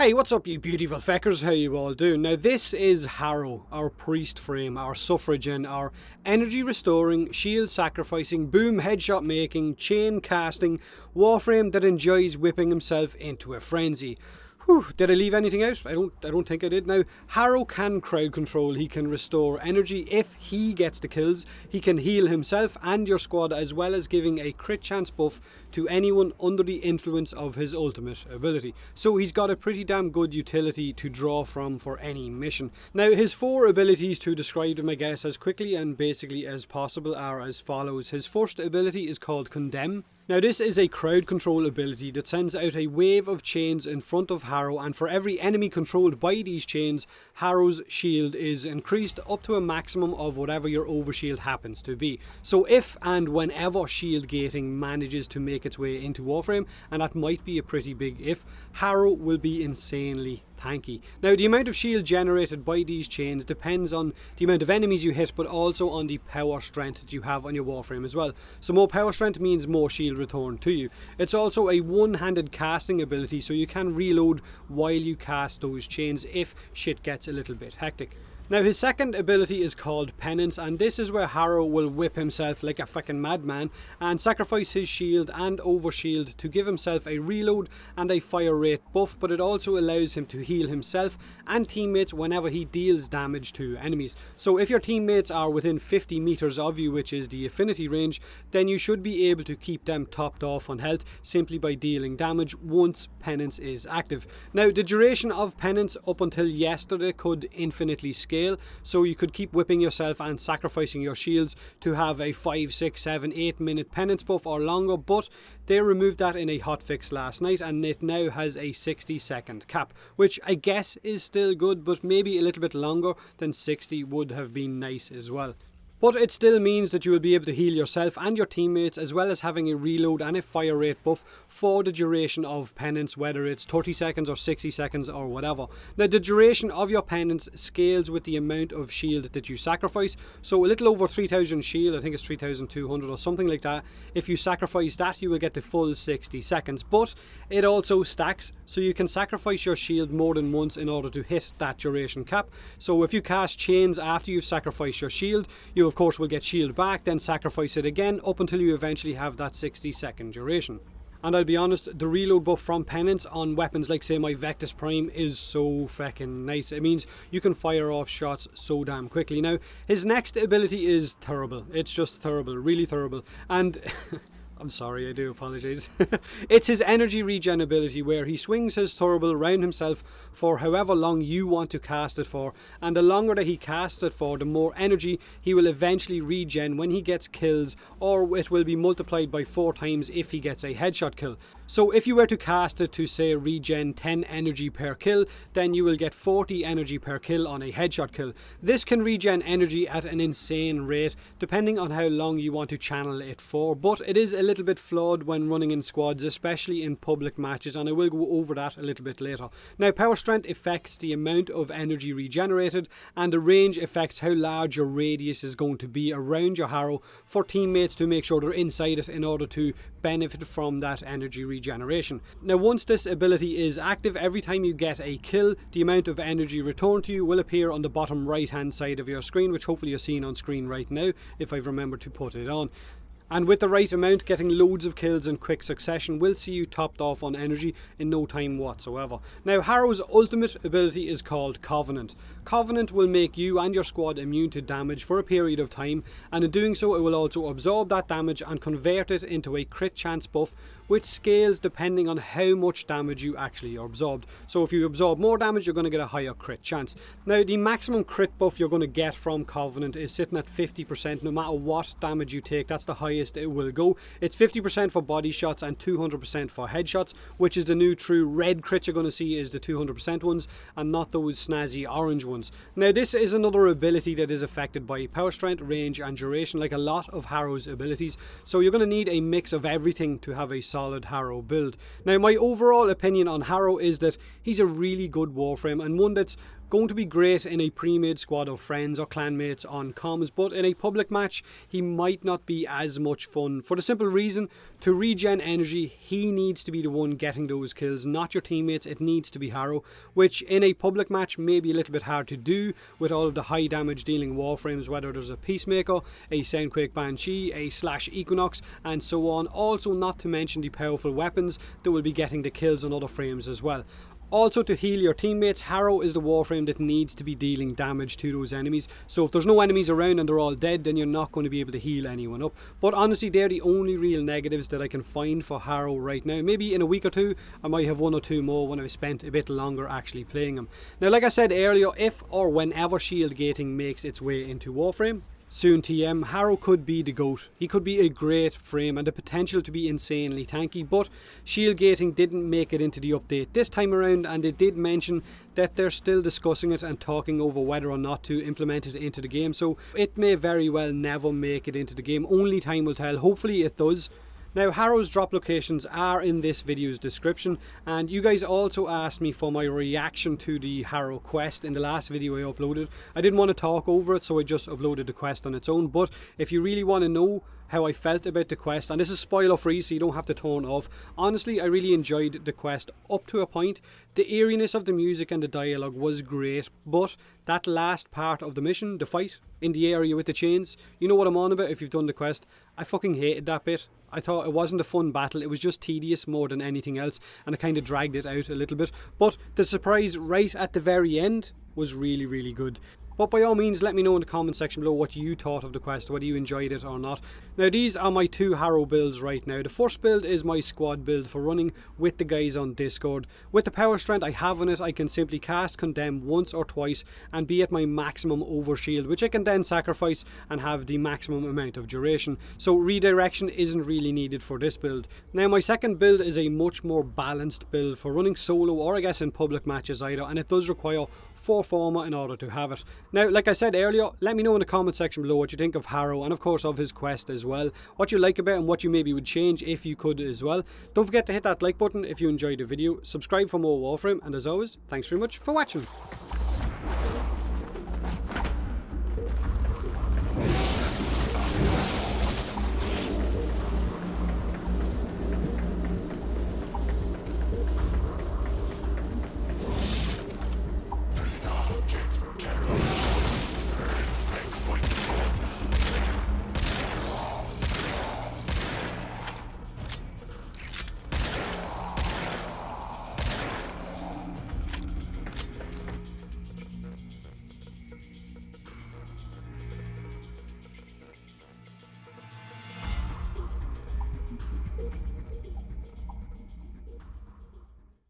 Hey, what's up you beautiful feckers, how you all doing? Now this is Harrow, our priest frame, our suffragan, our energy restoring, shield sacrificing, boom headshot making, chain casting, warframe that enjoys whipping himself into a frenzy. Whew, did I leave anything out? I don't think I did. Now, Harrow can crowd control, he can restore energy if he gets the kills, he can heal himself and your squad, as well as giving a crit chance buff to anyone under the influence of his ultimate ability. So he's got a pretty damn good utility to draw from for any mission. Now, his four abilities, to describe them I guess as quickly and basically as possible, are as follows. His first ability is called Condemn. Now this is a crowd control ability that sends out a wave of chains in front of Harrow, and for every enemy controlled by these chains, Harrow's shield is increased up to a maximum of whatever your overshield happens to be. So if and whenever shield gating manages to make its way into Warframe, and that might be a pretty big if, Harrow will be insanely tanky. Now the amount of shield generated by these chains depends on the amount of enemies you hit, but also on the power strength that you have on your Warframe as well. So more power strength means more shield return to you. It's also a one-handed casting ability, so you can reload while you cast those chains if shit gets a little bit hectic. Now his second ability is called Penance, and this is where Harrow will whip himself like a fucking madman and sacrifice his shield and overshield to give himself a reload and a fire rate buff, but it also allows him to heal himself and teammates whenever he deals damage to enemies. So if your teammates are within 50 meters of you, which is the affinity range, then you should be able to keep them topped off on health simply by dealing damage once Penance is active. Now the duration of Penance up until yesterday could infinitely scale, so you could keep whipping yourself and sacrificing your shields to have a 5, 6, 7, 8 minute penance buff or longer, but they removed that in a hotfix last night and it now has a 60-second cap, which I guess is still good, but maybe a little bit longer than 60 would have been nice as well. But it still means that you will be able to heal yourself and your teammates, as well as having a reload and a fire rate buff for the duration of penance, whether it's 30 seconds or 60 seconds or whatever. Now the duration of your penance scales with the amount of shield that you sacrifice, so a little over 3000 shield, I think it's 3200 or something like that. If you sacrifice that, you will get the full 60 seconds, but it also stacks, so you can sacrifice your shield more than once in order to hit that duration cap. So if you cast chains after you've sacrificed your shield, you of course will get shield back, then sacrifice it again up until you eventually have that 60-second duration. And I'll be honest, the reload buff from Penance on weapons like say my Vectus Prime is so feckin' nice. It means you can fire off shots so damn quickly. Now his next ability is Thurible. It's just Thurible, really Thurible, and I'm sorry, I do apologise. It's his energy regen ability, where he swings his Thurible around himself for however long you want to cast it for, and the longer that he casts it for, the more energy he will eventually regen when he gets kills, or it will be multiplied by 4 times if he gets a headshot kill. So if you were to cast it to say regen 10 energy per kill, then you will get 40 energy per kill on a headshot kill. This can regen energy at an insane rate depending on how long you want to channel it for, but it is a little bit flawed when running in squads, especially in public matches, and I will go over that a little bit later. Now power strength affects the amount of energy regenerated, and the range affects how large your radius is going to be around your Harrow for teammates to make sure they're inside it in order to benefit from that energy regeneration. Now once this ability is active, every time you get a kill, the amount of energy returned to you will appear on the bottom right hand side of your screen, which hopefully you're seeing on screen right now if I've remembered to put it on. And with the right amount, getting loads of kills in quick succession will see you topped off on energy in no time whatsoever. Now Harrow's ultimate ability is called Covenant. Covenant will make you and your squad immune to damage for a period of time, and in doing so it will also absorb that damage and convert it into a crit chance buff, which scales depending on how much damage you actually absorbed. So if you absorb more damage, you're going to get a higher crit chance. Now the maximum crit buff you're going to get from Covenant is sitting at 50%. No matter what damage you take, that's the highest it will go. It's 50% for body shots and 200% for headshots, which is the new true red crit you're going to see is the 200% ones and not those snazzy orange ones. Now this is another ability that is affected by power strength, range and duration, like a lot of Harrow's abilities, so you're going to need a mix of everything to have a solid Harrow build. Now my overall opinion on Harrow is that he's a really good Warframe, and one that's going to be great in a pre-made squad of friends or clanmates on comms, but in a public match he might not be as much fun, for the simple reason, to regen energy he needs to be the one getting those kills, not your teammates. It needs to be Harrow, which in a public match may be a little bit hard to do with all of the high damage dealing Warframes, whether there's a Peacemaker, a Soundquake Banshee, a Slash Equinox and so on. Also, not to mention the powerful weapons that will be getting the kills on other frames as well. Also, to heal your teammates, Harrow is the Warframe that needs to be dealing damage to those enemies. So if there's no enemies around and they're all dead, then you're not going to be able to heal anyone up. But honestly, they're the only real negatives that I can find for Harrow right now. Maybe in a week or two, I might have one or two more when I've spent a bit longer actually playing him. Now, like I said earlier, if or whenever shield gating makes its way into Warframe, soon TM, Harrow could be the GOAT. He could be a great frame and the potential to be insanely tanky, but shield gating didn't make it into the update this time around, and they did mention that they're still discussing it and talking over whether or not to implement it into the game, so it may very well never make it into the game. Only time will tell. Hopefully it does. Now, Harrow's drop locations are in this video's description, and you guys also asked me for my reaction to the Harrow quest in the last video I uploaded. I didn't want to talk over it, so I just uploaded the quest on its own, but if you really want to know how I felt about the quest, and this is spoiler free so you don't have to turn off, honestly I really enjoyed the quest up to a point. The eeriness of the music and the dialogue was great, but that last part of the mission, the fight in the area with the chains, you know what I'm on about if you've done the quest. I fucking hated that bit. I thought it wasn't a fun battle, it was just tedious more than anything else, and it kind of dragged it out a little bit. But the surprise right at the very end was really, really good. But by all means, let me know in the comment section below what you thought of the quest, whether you enjoyed it or not. Now, these are my two Harrow builds right now. The first build is my squad build for running with the guys on Discord. With the power strength I have on it, I can simply cast Condemn once or twice and be at my maximum overshield, which I can then sacrifice and have the maximum amount of duration. So redirection isn't really needed for this build. Now, my second build is a much more balanced build for running solo, or I guess in public matches either, and it does require 4 Forma in order to have it. Now, like I said earlier, let me know in the comment section below what you think of Harrow, and of course of his quest as well. What you like about him, what you maybe would change if you could as well. Don't forget to hit that like button if you enjoyed the video, subscribe for more Warframe, and as always, thanks very much for watching.